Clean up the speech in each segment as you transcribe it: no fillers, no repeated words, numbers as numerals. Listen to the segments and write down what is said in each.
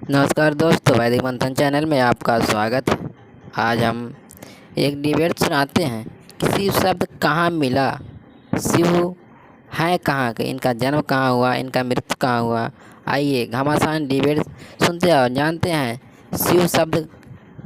नमस्कार दोस्तों, वैदिक मंथन चैनल में आपका स्वागत है। आज हम एक डिबेट सुनाते हैं कि शिव शब्द कहाँ मिला, शिव हैं कहाँ के, इनका जन्म कहाँ हुआ, इनका मृत्यु कहाँ हुआ। आइए घमासान डिबेट सुनते हैं और जानते हैं शिव शब्द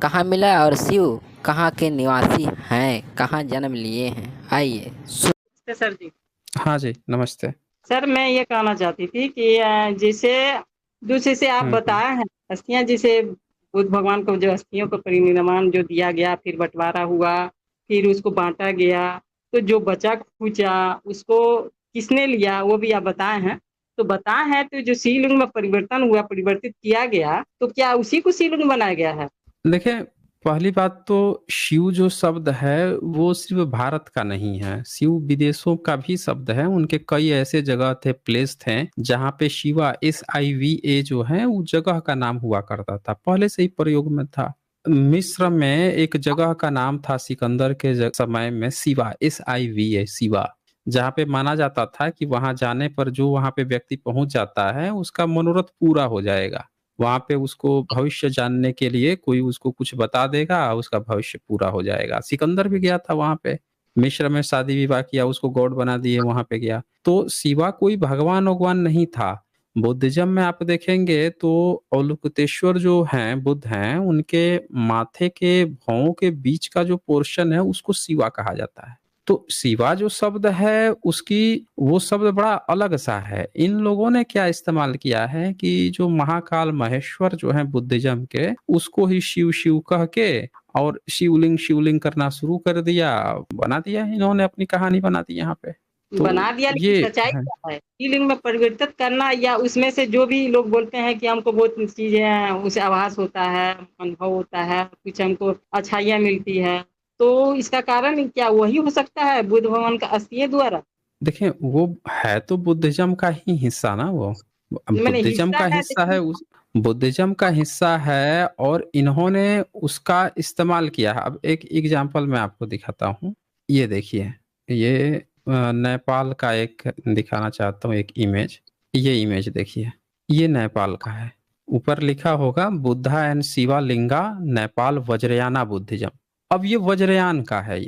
कहाँ मिला और शिव कहाँ के निवासी हैं, कहाँ जन्म लिए हैं। आइए नमस्ते सर जी। हाँ जी, नमस्ते। सर मैं ये कहना चाहती थी कि जैसे जैसे आप हम्म। बताए हैं हस्तियां, जैसे बुद्ध भगवान को जो हस्तियों का परिनिर्माण जो दिया गया, फिर बंटवारा हुआ, फिर उसको बांटा गया, तो जो बचा खुचा उसको किसने लिया वो भी आप बताए हैं। तो बताए हैं तो जो शिवलिंग में परिवर्तन हुआ, परिवर्तित किया गया, तो क्या उसी को शिवलिंग बनाया गया है? देखिए, पहली बात तो शिव जो शब्द है वो सिर्फ भारत का नहीं है, शिव विदेशों का भी शब्द है। उनके कई ऐसे जगह थे, प्लेस थे जहाँ पे शिवा SIVA जो है वो जगह का नाम हुआ करता था, पहले से ही प्रयोग में था। मिस्र में एक जगह का नाम था सिकंदर के समय में शिवा SIVA शिवा, जहाँ पे माना जाता था कि वहां जाने पर जो वहां पे व्यक्ति पहुंच जाता है उसका मनोरथ पूरा हो जाएगा। वहाँ पे उसको भविष्य जानने के लिए कोई उसको कुछ बता देगा, उसका भविष्य पूरा हो जाएगा। सिकंदर भी गया था वहाँ पे, मिस्र में शादी विवाह किया, उसको गॉड बना दिए, वहाँ पे गया। तो शिवा कोई भगवान वगवान नहीं था। बुद्धिज्म में आप देखेंगे तो अवलोकितेश्वर जो हैं, बुद्ध हैं, उनके माथे के भौं के बीच का जो पोर्शन है उसको शिवा कहा जाता है। तो शिवा जो शब्द है उसकी वो शब्द बड़ा अलग सा है। इन लोगों ने क्या इस्तेमाल किया है कि जो महाकाल महेश्वर जो है बुद्धिज्म के, उसको ही शिव शिव कह के और शिवलिंग शिवलिंग करना शुरू कर दिया, बना दिया इन्होंने, अपनी कहानी बना दी यहाँ पे। तो बना दिया, ये लेकिन सच्चाई है। क्या है? फीलिंग में परिवर्तित करना, या उसमें से जो भी लोग बोलते हैं कि हमको बहुत चीजें उसे आभास होता है, अनुभव होता है, कुछ हमको अच्छाइयाँ मिलती है, तो इसका कारण क्या वही हो सकता है बुद्ध भगवान का अस्तित्व द्वारा? देखिए, वो है तो बुद्धिज्म का ही हिस्सा ना वो। मैंने बुद्धिज्म हिस्सा का है हिस्सा है लेकिन। उस बुद्धिज्म का हिस्सा है और इन्होंने उसका इस्तेमाल किया है। अब एक एग्जांपल मैं आपको दिखाता हूँ। ये देखिए, ये नेपाल का एक दिखाना चाहता हूँ, एक इमेज। ये इमेज देखिए, ये नेपाल का है। ऊपर लिखा होगा Buddha and Shiva Linga Nepal Vajrayana Buddhism. अब ये वज्रयान का है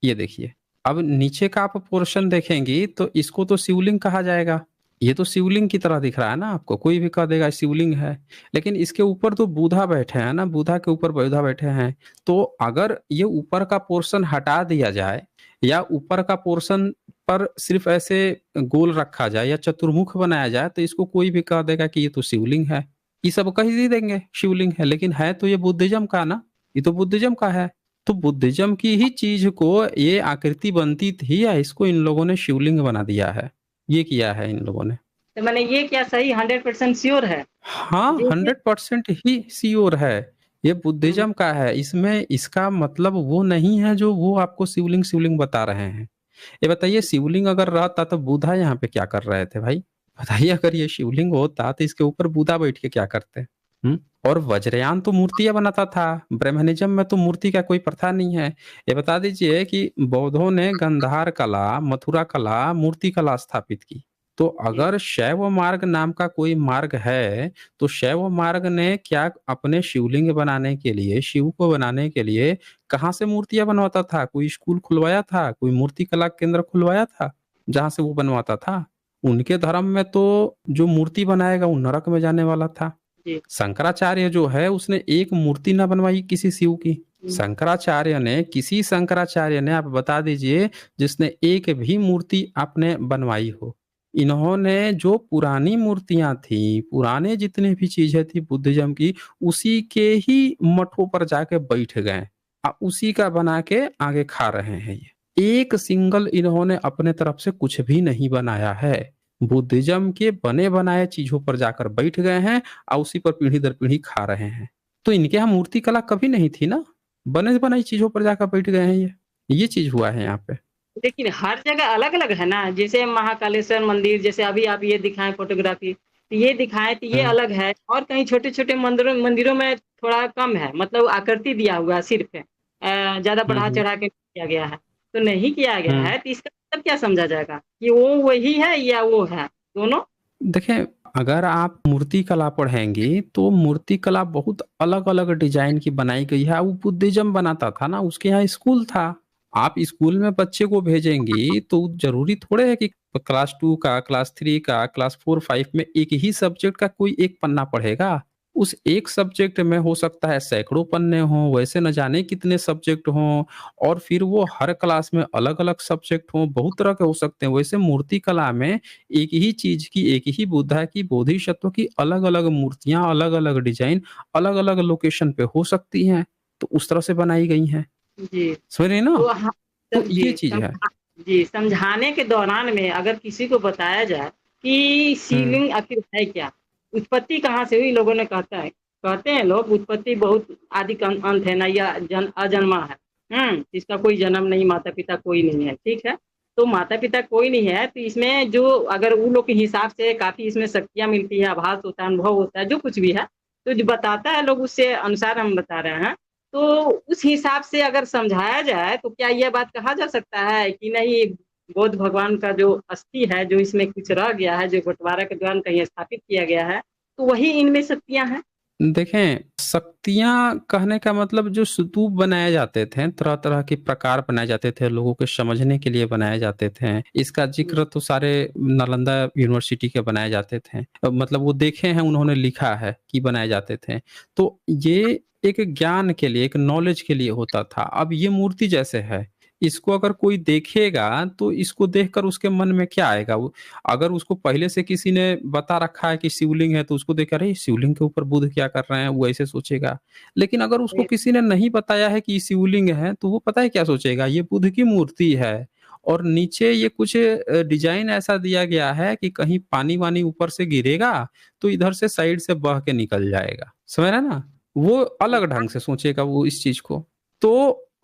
ये देखिए। अब नीचे का आप पोर्शन देखेंगी तो इसको तो शिवलिंग कहा जाएगा। ये तो शिवलिंग की तरह दिख रहा है ना आपको, कोई भी कह देगा शिवलिंग है। लेकिन इसके ऊपर तो बुधा बैठे हैं ना, बुधा के ऊपर बुधा बैठे हैं। तो अगर ये ऊपर का पोर्शन हटा दिया जाए या ऊपर का पोर्शन पर सिर्फ ऐसे गोल रखा जाए या चतुर्मुख बनाया जाए तो इसको कोई भी कह देगा कि ये तो शिवलिंग है। ये सब कह ही देंगे शिवलिंग है, लेकिन है तो ये बुद्धिज्म का ना, ये तो बुद्धिज्म का है। तो बुद्धिज्म की ही चीज को ये आकृति बनती थी या इसको इन लोगों ने शिवलिंग बना दिया है, ये किया है इन लोगों ने। तो मैंने ये क्या सही 100% श्योर है? हाँ, जैसे 100% ही श्योर है। ये हम्म, बुद्धिज्म का है, इसमें इसका मतलब वो नहीं है जो वो आपको शिवलिंग शिवलिंग बता रहे हैं। ये बताइए, शिवलिंग अगर रहता तो बुधा यहाँ पे क्या कर रहे थे भाई? बताइए, अगर ये शिवलिंग होता तो इसके ऊपर बुधा बैठ के क्या करते? और वज्रयान तो मूर्तियां बनाता था। ब्रह्मनिज्म में तो मूर्ति का कोई प्रथा नहीं है। ये बता दीजिए कि बौद्धों ने गंधार कला, मथुरा कला, मूर्ति कला स्थापित की। तो जी। अगर शैव मार्ग नाम का कोई मार्ग है तो शैव मार्ग ने क्या अपने शिवलिंग बनाने के लिए, शिव को बनाने के लिए कहाँ से मूर्तियां बनवाता था? कोई स्कूल खुलवाया था, कोई मूर्ति कला केंद्र खुलवाया था जहां से वो बनवाता था? उनके धर्म में तो जो मूर्ति बनाएगा वो नरक में जाने वाला था। जी। शंकराचार्य जो है उसने एक मूर्ति ना बनवाई किसी शिव की। हम्म, शंकराचार्य ने आप बता दीजिए जिसने एक भी मूर्ति आपने बनवाई हो। इन्होंने जो पुरानी मूर्तियां थी, पुराने जितने भी चीजें थी बुद्धिज्म की, उसी के ही मठों पर जाके बैठ गए, उसी का बना के आगे खा रहे हैं। ये एक सिंगल इन्होंने अपने तरफ से कुछ भी नहीं बनाया है। बुद्धिज्म के बने बनाए चीजों पर जाकर बैठ गए हैं और उसी पर पीढ़ी दर पीढ़ी खा रहे हैं। तो इनके यहाँ मूर्ति कला कभी नहीं थी ना, बने बनाई चीजों पर जाकर बैठ गए हैं। ये चीज हुआ है यहाँ पे। लेकिन हर जगह अलग अलग है ना, जैसे महाकालेश्वर मंदिर, जैसे अभी आप ये दिखाएं फोटोग्राफी, तो ये दिखाएं तो ये हम्म। अलग है, और कहीं छोटे छोटे मंदिरों मंदिरों में थोड़ा कम है, मतलब आकृति दिया हुआ है सिर्फ है, ज्यादा बढ़ा हम्म। चढ़ा के नहीं किया गया है, तो नहीं किया गया हम्म। है, तो इसका मतलब क्या समझा जाएगा कि वो वही है या वो है दोनों? देखें, अगर आप मूर्ति कला पढ़ेंगी तो मूर्ति कला बहुत अलग-अलग डिजाइन की बनाई गई है। वो बुद्धिज्म बनाता था ना, उसके यहाँ स्कूल था। आप स्कूल में बच्चे को भेजेंगी तो ज़रूरी थोड़े है कि क्लास 2 का, क्लास 3 का, क्लास 4-5 में एक ही सब्जेक्ट का कोई एक पन्ना पढ़ेगा। उस एक सब्जेक्ट में हो सकता है सैकड़ों पन्ने हों, वैसे न जाने कितने सब्जेक्ट हों और फिर वो हर क्लास में अलग-अलग सब्जेक्ट हों, बहुत तरह के हो सकते हैं। वैसे मूर्ति कला में एक ही चीज की, एक ही बुद्धा की, बोधिसत्व की अलग-अलग मूर्तियाँ, अलग-अलग डिजाइन, अलग-अलग लोकेशन पे हो सकती हैं, तो उस तरह से बनाई गई हैं। जी। समझ रही हैं ना? तो हाँ, तो ये जी, चीज़ है। जी, समझाने के दौरान में अगर किसी को बताया जाए कि हुँ, शिवलिंग आखिर है क्या? उत्पत्ति कहाँ से हुई लोगों ने कहते हैं लोग उत्पत्ति बहुत आदि का अंत है ना या अजन्मा है। इसका कोई जन्म नहीं, माता-पिता कोई नहीं है, ठीक है? तो माता-पिता कोई नहीं है तो इसमें जो अगर उन लोग के हिसाब से काफ़ी इसमें शक्तियाँ मिलती है, आभास होता है, अनुभव होता है, जो कुछ भी है, तो जो बताता है लोग उससे अनुसार हम बता रहे हैं। तो उस हिसाब से अगर समझाया जाए तो क्या यह बात कहा जा सकता है कि नहीं बौद्ध भगवान का जो अस्थि है, जो इसमें कुछ रह गया है, जो बँटवारा के दौरान कहीं स्थापित किया गया है, तो वही इनमें शक्तियाँ हैं? देखें, शक्तियाँ कहने का मतलब जो स्तूप बनाए जाते थे, तरह-तरह के प्रकार बनाए जाते थे, लोगों के समझने के लिए बनाए जाते थे। इसका हुँ, ज़िक्र तो सारे नालंदा यूनिवर्सिटी के बनाए जाते थे। मतलब वो देखे हैं, उन्होंने लिखा है कि बनाए जाते थे। तो ये एक ज्ञान के लिए, एक नॉलेज के लिए होता था। अब ये मूर्ति जैसे है, इसको अगर कोई देखेगा, तो इसको देखकर उसके मन में क्या आएगा? वो अगर उसको पहले से किसी ने बता रखा है कि शिवलिंग है तो उसको देख अरे शिवलिंग के ऊपर बुद्ध क्या कर रहे हैं, वो ऐसे सोचेगा। लेकिन अगर उसको ये किसी ने नहीं बताया है कि ये शिवलिंग है तो वो पता है क्या सोचेगा, ये बुद्ध की मूर्ति है और नीचे ये कुछ डिजाइन ऐसा दिया गया है कि कहीं पानी वानी ऊपर से गिरेगा तो इधर से साइड से बह के निकल जाएगा, समझ रहे हैं ना? वो अलग ढंग से सोचेगा वो इस चीज को। तो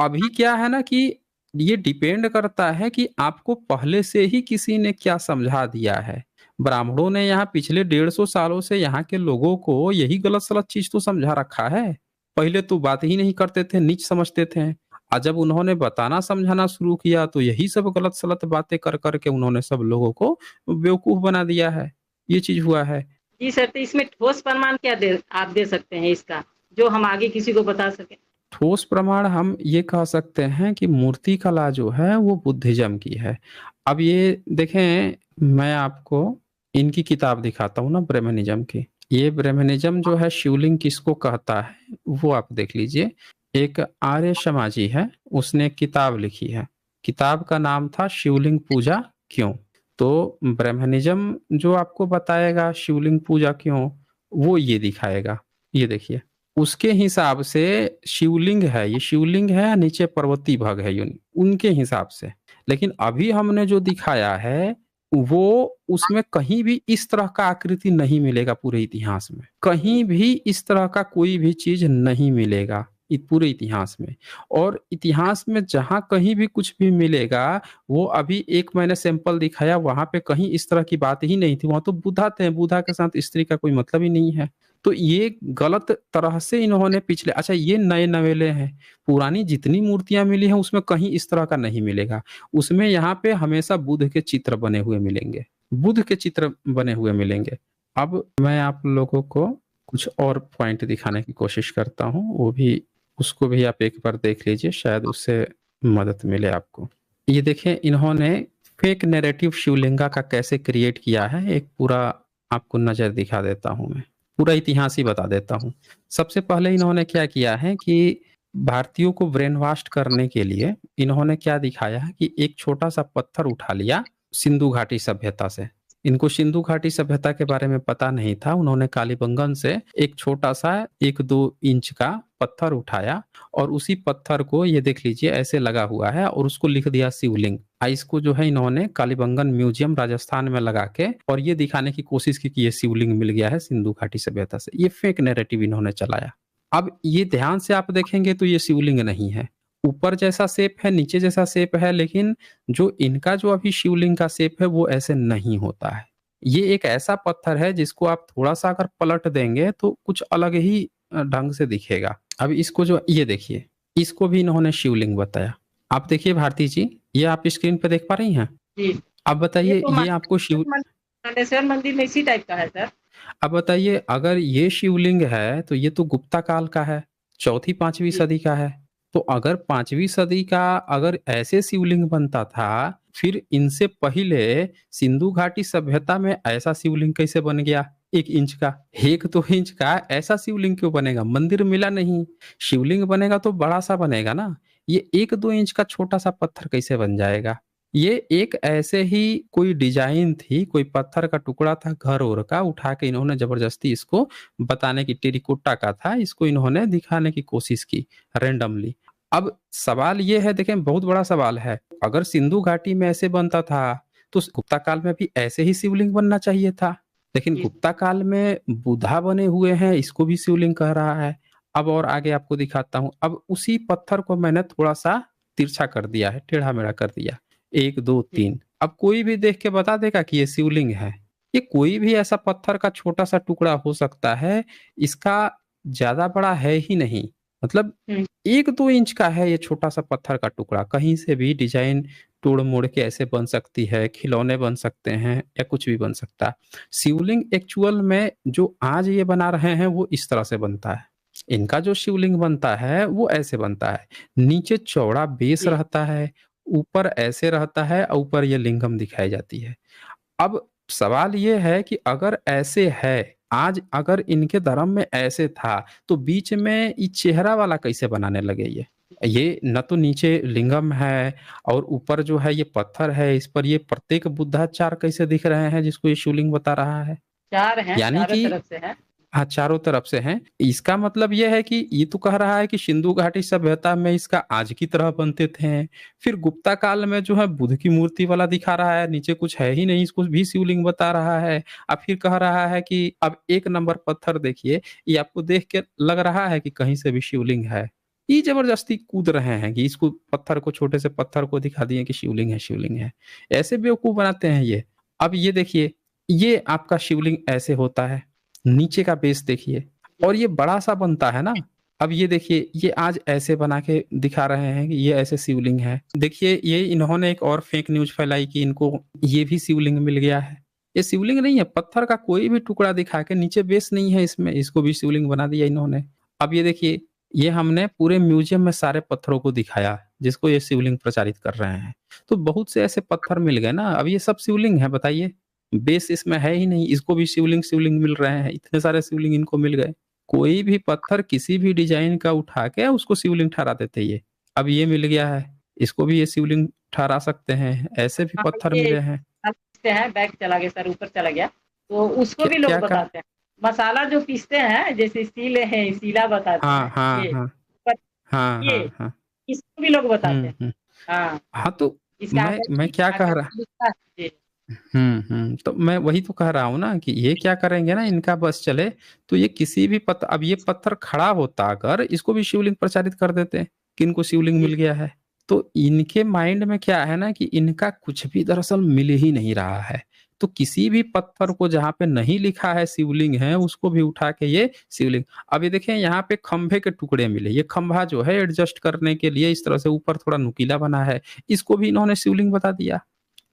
अभी क्या है ना कि ये डिपेंड करता है कि आपको पहले से ही किसी ने क्या समझा दिया है। ब्राह्मणों ने यहाँ पिछले 150 सालों से यहाँ के लोगों को यही गलत-सलत चीज़ तो समझा रखा है। पहले तो बात ही नहीं करते थे, नीच समझते थे। जब उन्होंने बताना समझाना शुरू किया तो यही सब गलत-सलत बातें कर के उन्होंने सब लोगों को बेवकूफ़ बना दिया है। ये चीज़ हुआ है। जी सर, तो इसमें ठोस प्रमाण क्या आप दे सकते हैं इसका, जो हम आगे किसी को बता सकें? ठोस प्रमाण हम ये कह सकते हैं कि मूर्ति कला जो है वो बुद्धिज़्म की है। अब ये देखें, मैं आपको इनकी किताब दिखाता हूँ ना ब्रह्मनिज़्म की। ये ब्रह्मनिज़्म जो है शिवलिंग किसको कहता है वो आप देख लीजिए। एक आर्य समाजी है, उसने एक किताब लिखी है। किताब का नाम था शिवलिंग पूजा क्यों? तो ब्रह्मनिज़्म जो आपको बताएगा शिवलिंग पूजा क्यों, वो ये दिखाएगा। ये देखिए। उसके हिसाब से शिवलिंग है, ये शिवलिंग है, नीचे पार्वती भग है यूँ उनके हिसाब से। लेकिन अभी हमने जो दिखाया है, वो उसमें कहीं भी इस तरह का आकृति नहीं मिलेगा पूरे इतिहास में। कहीं भी इस तरह का कोई भी चीज़ नहीं मिलेगा, पूरे इतिहास में। और इतिहास में जहाँ कहीं भी कुछ भी मिलेगा, वो अभी एक मैंने सैंपल दिखाया, वहाँ पे कहीं इस तरह की बात ही नहीं थी। वहाँ तो बुद्धा थे, बुद्धा के साथ स्त्री का कोई मतलब ही नहीं है। तो ये गलत तरह से इन्होंने पिछले अच्छा ये नए नवेले हैं, पुरानी जितनी मूर्तियाँ मिली हैं उसमें कहीं इस तरह का नहीं मिलेगा। उसमें यहाँ पे हमेशा बुद्ध के चित्र बने हुए मिलेंगे, बुद्ध के चित्र बने हुए मिलेंगे। अब मैं आप लोगों को कुछ और पॉइंट दिखाने की कोशिश करता हूँ, वो भी उसको भी आप एक बार देख लीजिए, शायद उससे मदद मिले आपको। ये देखें इन्होंने फेक नैरेटिव शिवलिंगा का कैसे क्रिएट किया है, एक पूरा आपको नज़र दिखा देता हूँ मैं। पूरा इतिहास ही बता देता हूँ। सबसे पहले इन्होंने क्या किया है कि भारतीयों को ब्रेन वॉश करने के लिए इन्होंने क्या दिखाया है कि एक छोटा-सा पत्थर उठा लिया सिंधु घाटी सभ्यता से। इनको सिंधु घाटी सभ्यता के बारे में पता नहीं था। उन्होंने कालीबंगन से एक छोटा-सा 1-2 इंच का पत्थर उठाया और उसी पत्थर को ये देख लीजिए ऐसे लगा हुआ है और उसको लिख दिया शिवलिंग। इसको जो है इन्होंने कालीबंगन म्यूजियम राजस्थान में लगा के और ये दिखाने की कोशिश की कि ये शिवलिंग मिल गया है सिंधु घाटी सभ्यता से। ये फेक नैरेटिव इन्होंने चलाया। अब ये ध्यान से आप देखेंगे तो ये शिवलिंग नहीं है। ऊपर जैसा शेप है, नीचे जैसा शेप है, लेकिन जो इनका जो अभी शिवलिंग का शेप है वो ऐसे नहीं होता है। ये एक ऐसा पत्थर है जिसको आप थोड़ा-सा अगर पलट देंगे तो कुछ अलग ही ढंग से दिखेगा। अब इसको जो ये देखिए, इसको भी इन्होंने शिवलिंग बताया। आप देखिए भारती जी, ये आप स्क्रीन पे देख पा रही हैं? जी, आप ये बताइए तो ये आपको शिव मानेश्वर मंदिर में इसी टाइप का है सर। अब बताइए, अगर ये शिवलिंग है तो ये तो गुप्ता काल का है, चौथी पांचवी जी सदी का है। तो अगर पांचवी सदी का अगर ऐसे शिवलिंग बनता था, फिर इनसे पहले सिंधु घाटी सभ्यता में ऐसा शिवलिंग कैसे बन गया? 1 इंच का, 1-2 इंच का ऐसा शिवलिंग क्यों बनेगा? मंदिर मिला नहीं, शिवलिंग बनेगा तो बड़ा सा बनेगा ना। ये 1-2 इंच का छोटा सा पत्थर कैसे बन जाएगा? ये एक ऐसे ही कोई डिजाइन थी, कोई पत्थर का टुकड़ा था घर ओर का, उठा के इन्होंने जबरदस्ती इसको बताने की, टेराकोटा का था, इसको इन्होंने दिखाने की कोशिश की रैंडमली। अब सवाल ये है, देखें बहुत बड़ा सवाल है, अगर सिंधु घाटी में ऐसे बनता था तो गुप्ता काल में भी ऐसे ही शिवलिंग बनना चाहिए था। लेकिन जी गुप्ता काल में बुधा बने हुए हैं, इसको भी शिवलिंग कह रहा है। अब और आगे आपको दिखाता हूं। अब उसी पत्थर को मैंने थोड़ा सा तिरछा कर दिया है, टेढ़ा मेढ़ा कर दिया, 1 2 3। अब कोई भी देख के बता देगा कि ये शिवलिंग है। ये कोई भी ऐसा पत्थर का छोटा सा टुकड़ा हो सकता है, इसका ज्यादा बड़ा है ही नहीं। मतलब हम्म, 1-2 इंच का है ये छोटा सा पत्थर का टुकड़ा, कहीं से भी डिजाइन तोड़ मोड़ के ऐसे बन सकती है, खिलौने बन सकते हैं या कुछ भी बन सकता है। शिवलिंग एक्चुअल में जो आज ये बना रहे हैं वो इस तरह से बनता है। इनका जो शिवलिंग बनता है वो ऐसे बनता है, नीचे चौड़ा बेस जी रहता है, ऊपर ऐसे रहता है और ऊपर ये लिंगम दिखाई जाती है। अब सवाल ये है कि अगर ऐसे है, आज अगर इनके धर्म में ऐसे था, तो बीच में ये चेहरा वाला कैसे बनाने लगे ये? ये न तो नीचे लिंगम है और ऊपर जो है ये पत्थर है, इस पर ये प्रत्येक बुद्धाचार कैसे दिख रहे हैं जिसको ये शिवलिंग बता रहा है? चार हैं, यानी चारों कि तरफ से हैं। हाँ, चारों तरफ से हैं। इसका मतलब ये है कि ये तो कह रहा है कि सिंधु घाटी सभ्यता में इसका आज की तरह बनते थे। फिर गुप्ता काल में जो है बुद्ध की मूर्ति वाला दिखा रहा है, नीचे कुछ है ही नहीं, इसको भी शिवलिंग बता रहा है। अब फिर कह रहा है कि अब 1 नंबर पत्थर देखिए, ये आपको देख के लग रहा है कि कहीं से भी शिवलिंग है। ये जबरदस्ती कूद रहे हैं कि इसको पत्थर को, छोटे से पत्थर को दिखा दिए कि शिवलिंग है, शिवलिंग है। ऐसे बेवकूफ बनाते हैं ये। अब ये देखिए, ये आपका शिवलिंग ऐसे होता है, नीचे का बेस देखिए, जी और ये बड़ा सा बनता है ना। अब ये देखिए, ये आज ऐसे बना के दिखा रहे हैं कि ये ऐसे शिवलिंग है। देखिए, ये इन्होंने एक और फेक न्यूज फैलाई कि इनको ये भी शिवलिंग मिल गया है। ये शिवलिंग नहीं है, पत्थर का कोई भी टुकड़ा दिखा के, नीचे बेस नहीं है इसमें, इसको भी शिवलिंग बना दिया इन्होंने। अब ये देखिए, ये हमने पूरे म्यूजियम में सारे पत्थरों को दिखाया जिसको ये शिवलिंग प्रचारित कर रहे हैं। तो बहुत से ऐसे पत्थर मिल गए ना, अब ये सब शिवलिंग है बताइए। बेस इसमें है ही नहीं, इसको भी शिवलिंग शिवलिंग मिल रहे हैं, इतने सारे शिवलिंग इनको मिल गए। कोई भी पत्थर किसी भी डिजाइन का उठा के उसको शिवलिंग ठहरा देते ये। अब ये मिल गया है, इसको भी ये शिवलिंग ठहरा सकते हैं, ऐसे भी हाँ, पत्थर ये मिले हैं। पीसते हैं, बैग चला गया सर, ऊपर चला गया, तो उसको क्या भी लोग क्या का? बताते हैं। मसाला जो पीसते हैं, जैसे सीले हैं, सीला बताते हाँ हैं हाँ ये, हाँ पर हाँ ये हाँ हाँ। इसको भी लोग बताते हैं। हम्म। हाँ, हाँ तो इसका मैं आकृति क्या कह रहा, आकृति दिखता है जी। तो मैं वही तो कह रहा हूँ ना कि ये क्या करेंगे ना, इनका बस चले तो ये किसी भी पत्थर, अब ये पत्थर खड़ा होता अगर, इसको भी शिवलिंग प्रचारित कर देते कि इनको शिवलिंग जी मिल गया है। तो इनके माइंड में क्या है ना कि इनका कुछ भी दरअसल मिल ही नहीं रहा है। तो किसी भी पत्थर को जहाँ पे नहीं लिखा है शिवलिंग है, उसको भी उठा के ये शिवलिंग। अब ये देखें, यहाँ पे खंभे के टुकड़े मिले, ये खंभा जो है एडजस्ट करने के लिए इस तरह से ऊपर थोड़ा नुकीला बना है, इसको भी इन्होंने शिवलिंग बता दिया।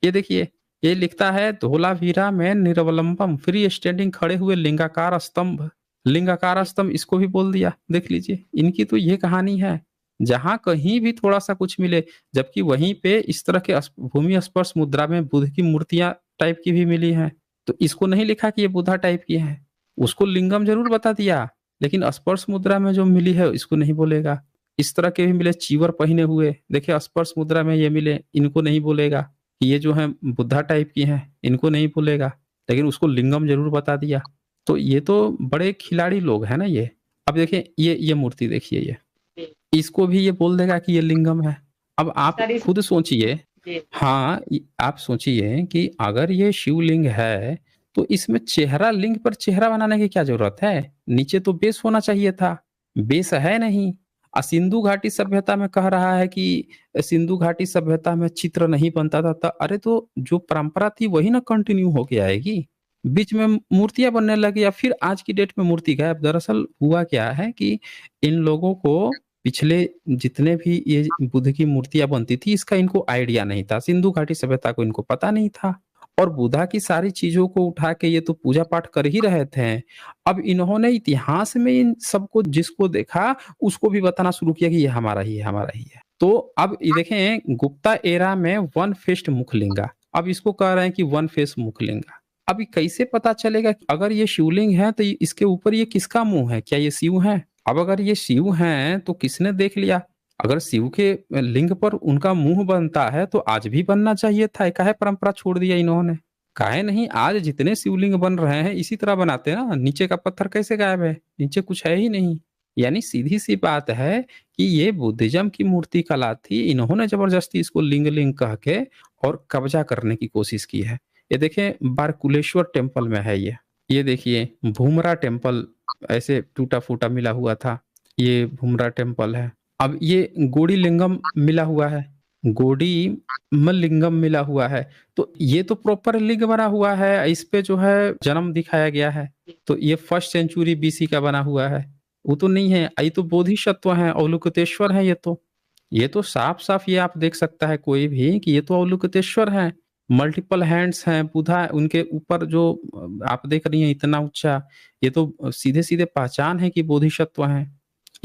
ये देखिए, ये लिखता है धोलावीरा में निरवलंबम फ्री स्टैंडिंग, खड़े हुए लिंगाकार स्तंभ, लिंगाकार जी स्तंभ इसको भी बोल दिया। देख लीजिए, इनकी तो ये कहानी है। जहां कहीं भी थोड़ा सा कुछ मिले, जबकि वहीं पे इस तरह के भूमि स्पर्श मुद्रा में बुद्ध की मूर्तियां टाइप की भी मिली हैं, तो इसको नहीं लिखा कि ये बुद्धा टाइप की है। उसको लिंगम जरूर बता दिया, लेकिन स्पर्श मुद्रा में जो मिली है इसको नहीं बोलेगा। इस तरह के भी मिले चीवर पहने हुए, देखिए स्पर्श मुद्रा में ये मिले, इनको नहीं बोलेगा कि ये जो है बुद्धा टाइप की हैं, इनको नहीं बोलेगा, लेकिन उसको लिंगम जरूर बता दिया। तो ये तो बड़े खिलाड़ी लोग हैं ना ये। अब देखें, ये मूर्ति देखिए, ये जी इसको भी ये बोल देगा कि ये लिंगम है। अब आप सर, इस खुद सोचिए, जी हाँ, आप सोचिए कि अगर ये शिवलिंग है तो इसमें चेहरा, लिंग पर चेहरा बनाने की क्या जरूरत है? नीचे तो बेस होना चाहिए था, बेस है नहीं। सिंधु घाटी सभ्यता में कह रहा है कि सिंधु घाटी सभ्यता में चित्र नहीं बनता था, अरे तो जो परंपरा थी वही ना कंटिन्यू होके आएगी। बीच में मूर्तियां बनने लगी या फिर आज की डेट में मूर्ति गायब। दरअसल हुआ क्या है कि इन लोगों को पिछले जितने भी ये बुद्ध की मूर्तियां बनती थी, इसका इनको आइडिया नहीं था, सिंधु घाटी सभ्यता को इनको पता नहीं था। और बुद्धा की सारी चीजों को उठा के ये तो पूजा पाठ कर ही रहे थे। अब इन्होंने इतिहास में इन सबको जिसको देखा उसको भी बताना शुरू किया कि ये हमारा ही है, हमारा ही है। तो अब ये देखें गुप्ता एरा में वन फेस्ट मुखलिंगा, अब इसको कह रहे हैं कि वन फेस मुखलिंगा। अब ये कैसे पता चलेगा कि अगर ये शिवलिंग है तो इसके ऊपर ये किसका मुंह है? क्या ये शिव है? अब अगर ये शिव हैं तो किसने देख लिया? अगर शिव के लिंग पर उनका मुंह बनता है तो आज भी बनना चाहिए था, काहे परंपरा छोड़ दिया इन्होंने? काहे नहीं, आज जितने शिवलिंग बन रहे हैं इसी तरह बनाते हैं ना। नीचे का पत्थर कैसे गायब है? नीचे कुछ है ही नहीं। यानी सीधी सी बात है कि ये बुद्धिज्म की मूर्ति कला थी, इन्होंने जबरदस्ती इसको लिंग लिंग कह के और कब्जा करने की कोशिश की है। ये देखें बारकुलेश्वर टेम्पल में है ये देखिए भूमरा टेम्पल ऐसे टूटा फूटा मिला हुआ था, ये भूमरा टेम्पल है। अब ये गोड़ी लिंगम मिला हुआ है, गोड़ी लिंगम मिला हुआ है, तो ये तो प्रॉपर लिंग बना हुआ है, इस पे जो है जन्म दिखाया गया है। तो ये 1st सेंचुरी बीसी का बना हुआ है, वो तो नहीं है, ये तो बोधिसत्व है, अवलोकितेश्वर है। ये तो साफ साफ ये आप देख सकता है कोई भी कि ये तो अवलोकितेश्वर है। मल्टीपल हैंड्स हैं बुधा, उनके ऊपर जो आप देख रही हैं इतना ऊंचा, ये तो सीधे सीधे पहचान है कि बोधिसत्व है।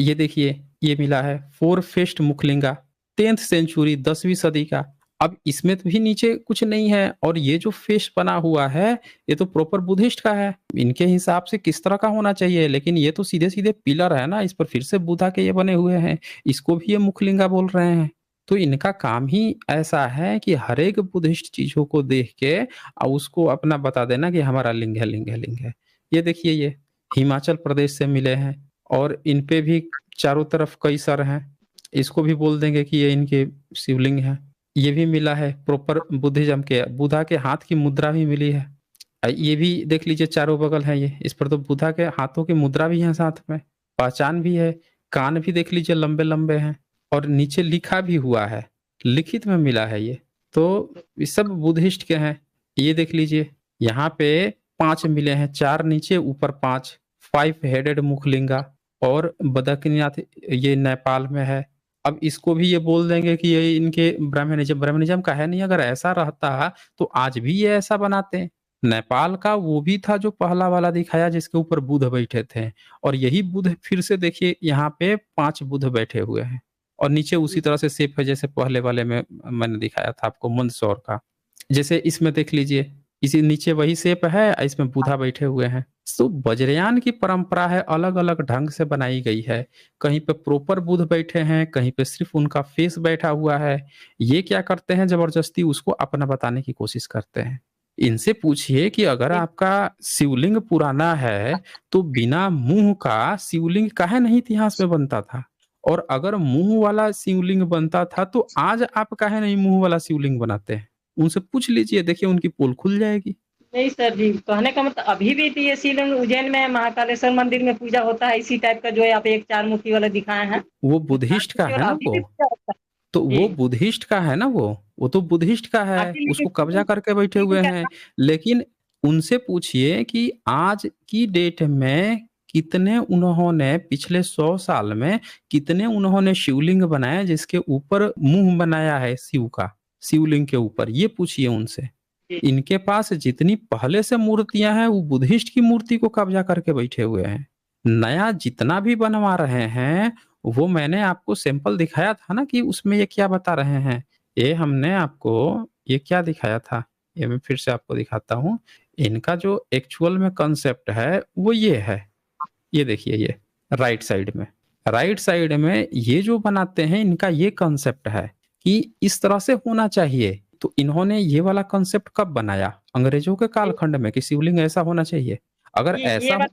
ये देखिए ये मिला है 4 फेस्ट मुखलिंगा 10th सेंचुरी 10वीं सदी का। अब इसमें तो भी नीचे कुछ नहीं है, और ये जो फेस बना हुआ है ये तो प्रॉपर बुद्धिस्ट का है। इनके हिसाब से किस तरह का होना चाहिए, लेकिन ये तो सीधे सीधे पिलर है ना, इस पर फिर से बुद्धा के ये बने हुए हैं, इसको भी ये मुखलिंगा बोल रहे हैं। तो इनका काम ही ऐसा है कि हर एक बुद्धिस्ट चीजों को देख के और उसको अपना बता देना कि हमारा लिंग है, लिंग है, लिंग है। ये देखिए ये हिमाचल प्रदेश से मिले हैं, और इन पे भी चारों तरफ कई सर हैं, इसको भी बोल देंगे कि ये इनके शिवलिंग है। ये भी मिला है प्रॉपर बुद्धिज्म के, बुद्धा के हाथ की मुद्रा भी मिली है। ये भी देख लीजिए चारों बगल है, ये इस पर तो बुद्धा के हाथों की मुद्रा भी है, साथ में पहचान भी है। कान भी देख लीजिए लंबे लंबे हैं, और नीचे लिखा भी हुआ है, लिखित में मिला है ये। तो ये सब बुद्धिस्ट के हैं। ये देख लीजिए यहाँ पे 5 मिले हैं, 4 नीचे ऊपर 5, 5 हेडेड मुखलिंगा। और बदरीनाथ ये नेपाल में है। अब इसको भी ये बोल देंगे कि ये इनके ब्राह्मणिज्म का है नहीं। अगर ऐसा रहता तो आज भी ये ऐसा बनाते। नेपाल का वो भी था जो पहला वाला दिखाया जिसके ऊपर बुध बैठे थे, और यही बुध फिर से देखिए यहाँ पे 5 बुध बैठे हुए हैं, और नीचे उसी तरह से शेप है जैसे पहले वाले में मैंने दिखाया था आपको मंदसौर का। जैसे इसमें देख लीजिए इसी नीचे वही शेप है, इसमें बुधा बैठे हुए हैं। तो वज्रयान की परंपरा है, अलग अलग ढंग से बनाई गई है। कहीं पे प्रॉपर बुध बैठे हैं, कहीं पे सिर्फ उनका फेस बैठा हुआ है। ये क्या करते हैं, जबरदस्ती उसको अपना बताने की कोशिश करते हैं। इनसे पूछिए कि अगर आपका शिवलिंग पुराना है तो बिना मुंह का शिवलिंग काहे नहीं इतिहास में बनता था, और अगर मुंह वाला शिवलिंग बनता था तो आज आप काहे नहीं मुंह वाला शिवलिंग बनाते हैं? उनसे पूछ लीजिए, देखिए उनकी पोल खुल जाएगी। नहीं सर जी, कहने का मतलब अभी भी तो ये शिवलिंग उज्जैन में महाकालेश्वर मंदिर में पूजा होता है इसी टाइप का, जो है आप एक 4 मुखी वाला दिखाए हैं, वो बुद्धिस्ट का है ना अभी भी वो, पूजा होता है तो वो जी। बुद्धिस्ट का है ना, वो तो बुद्धिस्ट का है, अभी उसको लेकिन कब्जा करके बैठे हुए हैं। लेकिन उनसे पूछिए कि आज की डेट में कितने उन्होंने पिछले 100 साल में कितने उन्होंने शिवलिंग बनाए जिसके ऊपर मुंह बनाया है शिव का, शिवलिंग के ऊपर, ये पूछिए उनसे। इनके पास जितनी पहले से मूर्तियां हैं वो बुद्धिस्ट की मूर्ति को कब्जा करके बैठे हुए हैं। नया जितना भी बनवा रहे हैं वो मैंने आपको सैंपल दिखाया था ना कि उसमें ये क्या बता रहे हैं। ये हमने आपको ये क्या दिखाया था, ये मैं फिर से आपको दिखाता हूँ। इनका जो एक्चुअल में कंसेप्ट है वो ये है, ये देखिए ये राइट साइड में ये जो बनाते हैं इनका ये कंसेप्ट है कि इस तरह से होना चाहिए। तो इन्होंने ये वाला कंसेप्ट कब बनाया, अंग्रेजों के कालखंड में, कि शिवलिंग ऐसा होना चाहिए। अगर ये ऐसा बात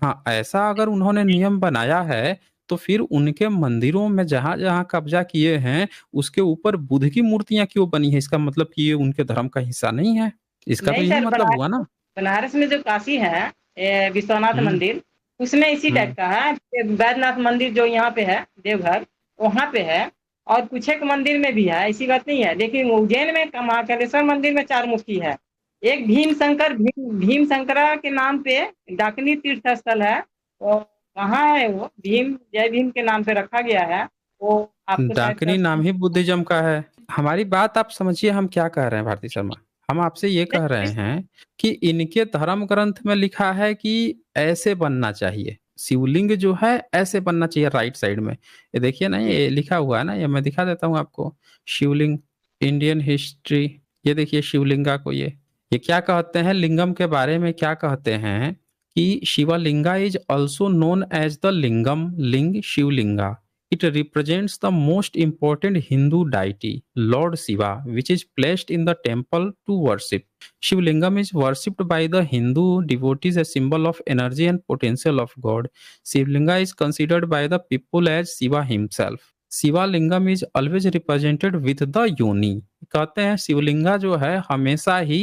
हाँ ऐसा अगर उन्होंने नियम बनाया है तो फिर उनके मंदिरों में जहां जहां कब्जा किए हैं उसके ऊपर बुद्ध की मूर्तियां क्यों बनी है? इसका मतलब कि ये उनके धर्म का हिस्सा नहीं है, इसका तो नहीं यही सर, मतलब हुआ ना। बनारस में जो काशी है विश्वनाथ हम्म मंदिर, उसमें इसी टाइप हम्म का है। वैद्यनाथ मंदिर जो यहाँ पे है देवघर, वहाँ पे है, और कुछ एक मंदिर में भी है, ऐसी बात नहीं है। लेकिन उज्जैन में महाकालेश्वर मंदिर में 4 मुखी है। एक भीम शंकरा के नाम पे डाकनी तीर्थ स्थल है, और कहाँ है वो, जय भीम के नाम पे रखा गया है वो, आपको शायद डाकनी नाम ही बुद्धिज्म का है। हमारी बात आप समझिए हम क्या कह रहे हैं भारती शर्मा, हम आपसे ये कह रहे हैं कि इनके धर्म ग्रंथ में लिखा है कि ऐसे बनना चाहिए, शिवलिंग जो है ऐसे बनना चाहिए राइट साइड में। ये देखिए ना, जी ये लिखा हुआ है ना, ये मैं दिखा देता हूँ आपको। शिवलिंग, इंडियन हिस्ट्री, ये देखिए शिवलिंगा को, ये क्या कहते हैं, लिंगम के बारे में क्या कहते हैं कि Shivalinga is also known as the lingam, ling Shivalinga. It represents the most important Hindu deity, Lord Shiva, which is placed in the temple to worship. Shivlingam is worshipped by the Hindu devotees as symbol of energy and potential of God. Shivlinga is considered by the people as Shiva himself. Shiva lingam is always represented with the योनि। कहते हैं शिवलिंगा जो है हमेशा ही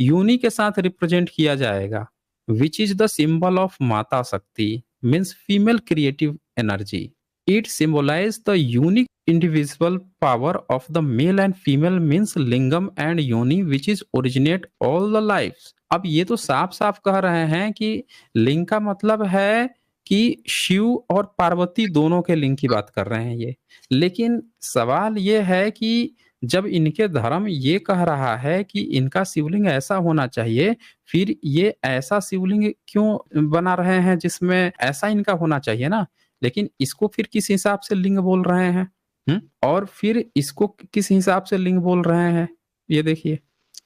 योनि के साथ represent किया जाएगा, which is the symbol of माता शक्ति, means female creative energy. It symbolizes the unique individual power of the male and female, means lingam and yoni, which is originate all the lives. अब ये तो साफ साफ कह रहे हैं कि लिंग का मतलब है कि शिव और पार्वती दोनों के लिंग की बात कर रहे हैं ये। लेकिन सवाल ये है कि जब इनके धर्म ये कह रहा है कि इनका शिवलिंग ऐसा होना चाहिए, फिर ये ऐसा शिवलिंग क्यों बना रहे हैं जिसमें ऐसा इनका होना चाहिए ना, लेकिन इसको फिर किस हिसाब से लिंग बोल रहे हैं? और फिर इसको किस हिसाब से लिंग बोल रहे हैं? ये देखिए,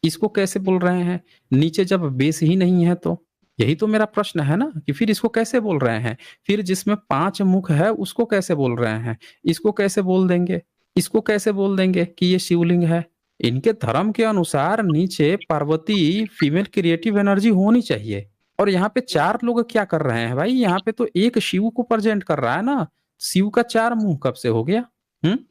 इसको कैसे बोल रहे हैं? नीचे जब बेस ही नहीं है तो यही तो मेरा प्रश्न है ना, कि फिर इसको कैसे बोल रहे हैं? फिर जिसमें 5 मुख है उसको कैसे बोल रहे हैं? इसको कैसे बोल देंगे? इसको कैसे बोल देंगे कि ये शिवलिंग है? इनके धर्म के अनुसार नीचे पार्वती फीमेल क्रिएटिव एनर्जी होनी चाहिए। और यहाँ पे 4 लोग क्या कर रहे हैं भाई? यहाँ पे तो एक शिव को प्रेजेंट कर रहा है ना, शिव का 4 मुंह कब से हो गया?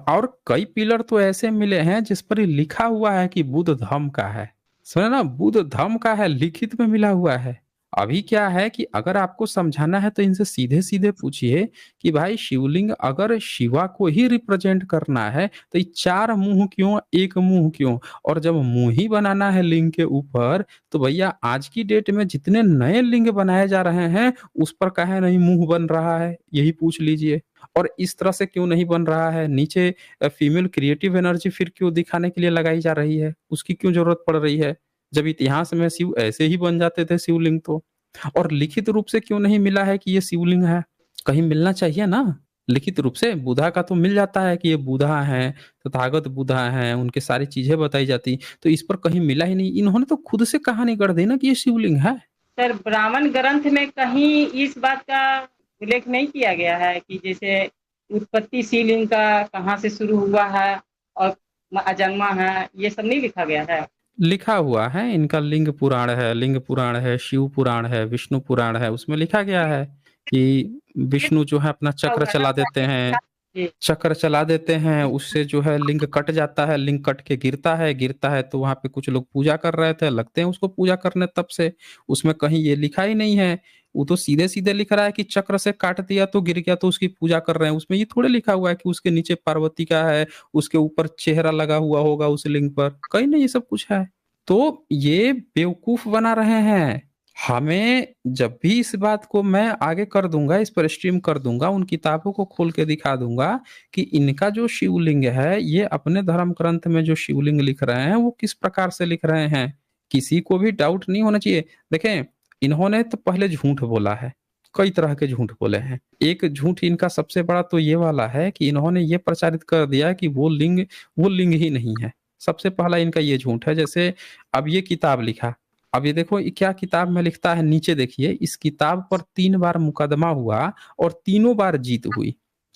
और कई पिलर तो ऐसे मिले हैं जिस पर लिखा हुआ है कि बुद्ध धम्म का है। सुने ना, बुद्ध धम्म का है, लिखित में मिला हुआ है। अभी क्या है कि अगर आपको समझाना है तो इनसे सीधे सीधे पूछिए कि भाई शिवलिंग अगर शिवा को ही रिप्रेजेंट करना है तो ये 4 मुंह क्यों, एक मुंह क्यों? और जब मुंह ही बनाना है लिंग के ऊपर, तो भैया आज की डेट में जितने नए लिंग बनाए जा रहे हैं उस पर काहे नहीं मुंह बन रहा है, यही पूछ लीजिए। और इस तरह से क्यों नहीं बन रहा है? नीचे फीमेल क्रिएटिव एनर्जी फिर क्यों दिखाने के लिए लगाई जा रही है? उसकी क्यों जरूरत पड़ रही है, जब इतिहास में शिव ऐसे ही बन जाते थे शिवलिंग तो? और लिखित रूप से क्यों नहीं मिला है कि ये शिवलिंग है? कहीं मिलना चाहिए ना लिखित रूप से। बुधा का तो मिल जाता है कि ये बुधा है, तथागत बुधा है, उनके सारी चीजें बताई जाती, तो इस पर कहीं मिला ही नहीं। इन्होंने तो खुद से कहानी गढ़ दी ना कि ये शिवलिंग है। सर, ब्राह्मण ग्रंथ में कहीं इस बात का उल्लेख नहीं किया गया है कि जैसे उत्पत्ति शिवलिंग का कहाँ से शुरू हुआ है और अजन्मा है, ये सब नहीं लिखा गया है? लिखा हुआ है, इनका लिंग पुराण है, लिंग पुराण है, शिव पुराण है, विष्णु पुराण है, उसमें लिखा गया है कि विष्णु जो है अपना चक्र चला देते हैं, जी चक्र चला देते हैं, उससे जो है लिंग कट जाता है, लिंग कट के गिरता है तो वहां पे कुछ लोग पूजा कर रहे थे, लगते हैं उसको पूजा करने, तब से उसमें कहीं ये लिखा ही नहीं है। वो तो सीधे सीधे लिख रहा है कि चक्र से काट दिया तो गिर गया तो उसकी पूजा कर रहे हैं। उसमें ये थोड़े लिखा हुआ है कि उसके नीचे पार्वती का है, उसके ऊपर चेहरा लगा हुआ होगा उस लिंग पर, कहीं नहीं ये सब कुछ है। तो ये बेवकूफ बना रहे हैं हमें। जब भी इस बात को मैं आगे कर दूंगा, इस पर स्ट्रीम कर दूंगा, उन किताबों को खोल के दिखा दूंगा कि इनका जो शिवलिंग है, ये अपने धर्म ग्रंथ में जो शिवलिंग लिख रहे हैं वो किस प्रकार से लिख रहे हैं, किसी को भी डाउट नहीं होना चाहिए। देखें, इन्होंने तो पहले झूठ बोला है, कई तरह के झूठ बोले हैं। एक झूठ इनका सबसे बड़ा तो ये वाला है कि इन्होंने ये प्रचारित कर दिया कि वो लिंग ही नहीं है। सबसे पहला इनका ये झूठ है। जैसे अब ये किताब लिखा, अब ये देखो ये क्या किताब में लिखता है, नीचे देखिए, इस किताब पर 3 बार मुकदमा हुआ और तीनों बार जीत हुई।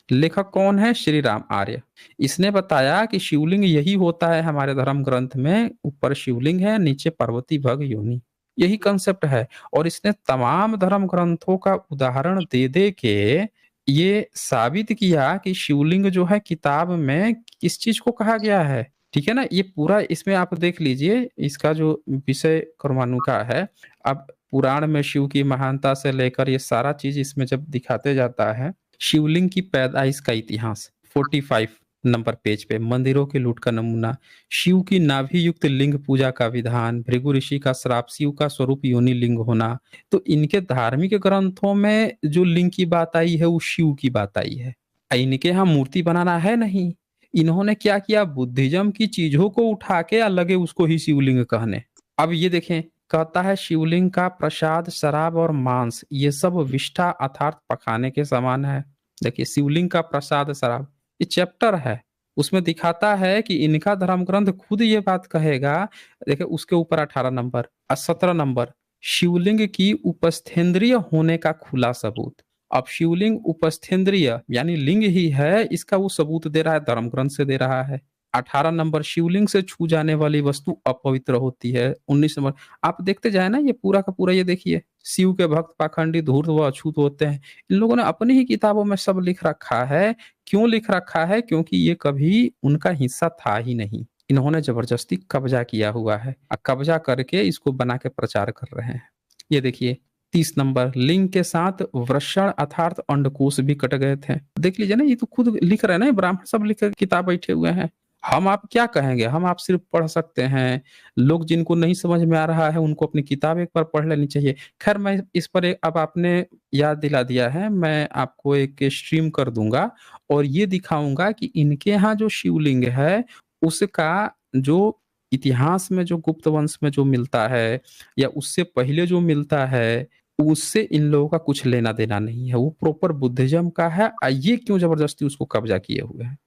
लेखक कौन है? श्री राम आर्य। इसने बताया कि शिवलिंग यही होता है हमारे धर्म ग्रंथ में, ऊपर शिवलिंग है, नीचे पार्वती भग योनि, यही कंसेप्ट है। और इसने तमाम धर्म ग्रंथों का उदाहरण दे दे के ये साबित किया कि शिवलिंग जो है किताब में किस चीज को कहा गया है। ठीक है ना, ये पूरा इसमें आप देख लीजिए, इसका जो विषय कर्माणु का है। अब पुराण में शिव की महानता से लेकर ये सारा चीज इसमें जब दिखाते जाता है, शिवलिंग की पैदाइश का इतिहास 45 नंबर पेज पे, मंदिरों की लूट का नमूना, शिव की नाभि युक्त लिंग पूजा का विधान, भृगु ऋषि का श्राप, शिव का स्वरूप योनि लिंग होना। तो इनके धार्मिक ग्रंथों में जो लिंग की बात आई है वो शिव की बात आई है। इनके यहाँ मूर्ति बनाना है नहीं। इन्होंने क्या किया, बुद्धिज्म की चीजों को उठा के लगे उसको ही शिवलिंग कहने। अब ये देखें, कहता है शिवलिंग का प्रसाद, शराब और मांस ये सब विष्ठा अर्थात पखाने के समान है। देखिए, शिवलिंग का प्रसाद, शराब, ये चैप्टर है, उसमें दिखाता है कि इनका धर्म ग्रंथ खुद ये बात कहेगा। देखिए उसके ऊपर 18 नंबर और 17 नंबर, शिवलिंग की उपस्थेंद्रिय होने का खुला सबूत। अब शिवलिंग उपस्थेंद्रिय यानी लिंग ही है, इसका वो सबूत दे रहा है, धर्म ग्रंथ से दे रहा है। 18 नंबर, शिवलिंग से छू जाने वाली वस्तु अपवित्र होती है। 19 नंबर, आप देखते जाए ना, ये पूरा का पूरा, ये देखिए, शिव के भक्त पाखंडी, धूर्त व अछूत होते हैं। इन लोगों ने अपनी ही किताबों में सब लिख रखा है। क्यों लिख रखा है? क्योंकि ये कभी उनका हिस्सा था ही नहीं, इन्होंने जबरदस्ती कब्जा किया हुआ है और कब्जा करके इसको बना के प्रचार कर रहे हैं। ये देखिए 30 नंबर, लिंग के साथ वृषण अर्थात अंडकोश भी कट गए थे। देख लीजिए ना, ये तो खुद लिख रहे हैं ना, ब्राह्मण सब लिख कर किताब बैठे हुए हैं। हम आप क्या कहेंगे? हम आप सिर्फ पढ़ सकते हैं। लोग जिनको नहीं समझ में आ रहा है उनको अपनी किताब एक बार पढ़ लेनी चाहिए। खैर, मैं इस पर अब आपने याद दिला दिया है, मैं आपको एक स्ट्रीम कर दूंगा और ये दिखाऊंगा कि इनके यहाँ जो शिवलिंग है उसका जो इतिहास में, जो गुप्त वंश में जो मिलता है या उससे पहले जो मिलता है, उससे इन लोगों का कुछ लेना देना नहीं है। वो प्रॉपर बुद्धिज्म का है। ये क्यों जबरदस्ती उसको कब्जा किए हुए हैं,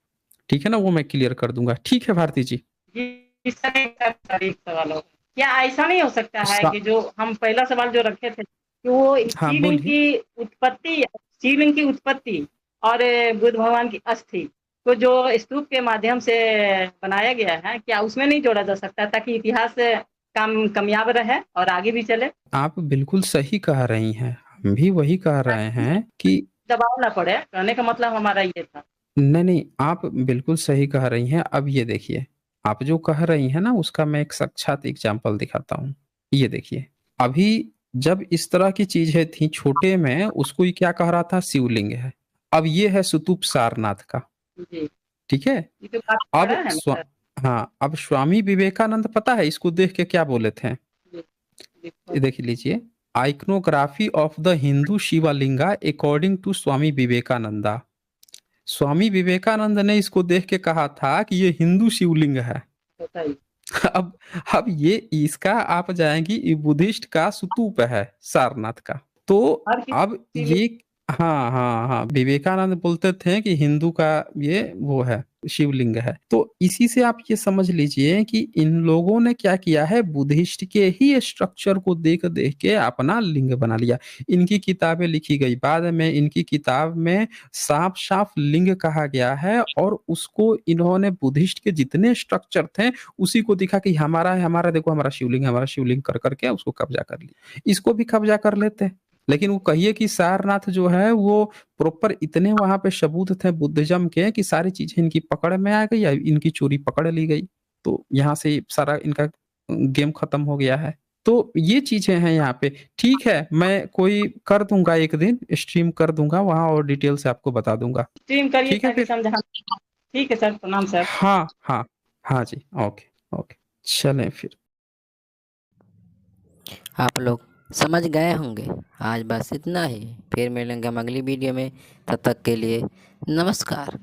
ठीक है ना, वो मैं क्लियर कर दूंगा। ठीक है भारती जी। जी सर, एक सवाल हो, क्या ऐसा नहीं हो सकता है सा- कि जो हम पहला सवाल जो रखे थे कि वो हाँ शिवलिंग बोलिए। की उत्पत्ति, शिवलिंग की उत्पत्ति और बुद्ध भगवान की अस्थि को जो स्तूप के माध्यम से बनाया गया है, क्या उसमें नहीं जोड़ा जा सकता ताकि इतिहास कामयाब रहे और आगे भी चले? आप बिल्कुल सही कह रही हैं, हम भी वही कह रहे ताकि हैं कि दबाव ना पड़े, कहने का मतलब हमारा ये था। नहीं नहीं, आप बिल्कुल सही कह रही हैं। अब ये देखिए, आप जो कह रही हैं ना उसका मैं एक साक्षात एग्जाम्पल दिखाता हूँ। ये देखिए, अभी जब इस तरह की चीजें थी छोटे में, उसको ये क्या कह रहा था? शिवलिंग है। अब ये है स्तूप सारनाथ का, जी, ठीक है। ये तो काफी बड़ा अब है ना सर। हाँ, अब स्वामी विवेकानंद पता है इसको देख के क्या बोले थे? जी, ये देखो। देख लीजिए, iconography of the Hindu Shivalinga according to Swami Vivekananda. Swami Vivekananda ने इसको देख के कहा था कि ये हिंदू शिवलिंग है। बताइए। अब अब ये इसका आप जाएंगी, ये बुद्धिस्ट का स्तूप है सारनाथ का। तो हर अब किसी ये, हाँ हाँ हाँ, विवेकानंद बोलते थे कि हिंदू का ये वो है, शिवलिंग है। तो इसी से आप ये समझ लीजिए कि इन लोगों ने क्या किया है, बुद्धिस्ट के ही स्ट्रक्चर को देख देख के अपना लिंग बना लिया। इनकी किताबें लिखी गई, बाद में इनकी किताब में साफ साफ लिंग कहा गया है और उसको इन्होंने बुद्धिस्ट के जितने स्ट्रक्चर थे उसी को दिखा कि हमारा है, हमारा देखो, हमारा शिवलिंग, हमारा शिवलिंग कर करके उसको कब्जा कर लिया। इसको भी कब्जा कर लेते। लेकिन वो कहिए कि सारनाथ जो है वो प्रॉपर, इतने वहां पे सबूत थे बुद्धिज्म के कि सारी चीजें इनकी पकड़ में आ गई या इनकी चोरी पकड़ ली गई। तो यहाँ से सारा इनका गेम खत्म हो गया है। तो ये चीजें हैं यहाँ पे। ठीक है, मैं कोई कर दूंगा, एक दिन स्ट्रीम कर दूंगा वहां और डिटेल से आपको बता दूंगा। स्ट्रीम करिए ठीक है ताकि फिर। समझा। ठीक है सर, प्रणाम सर। हाँ हाँ हाँ जी, ओके ओके, चलें फिर। आप लोग समझ गए होंगे। आज बस इतना ही, फिर मिलेंगे हम अगली वीडियो में। तब तक के लिए नमस्कार।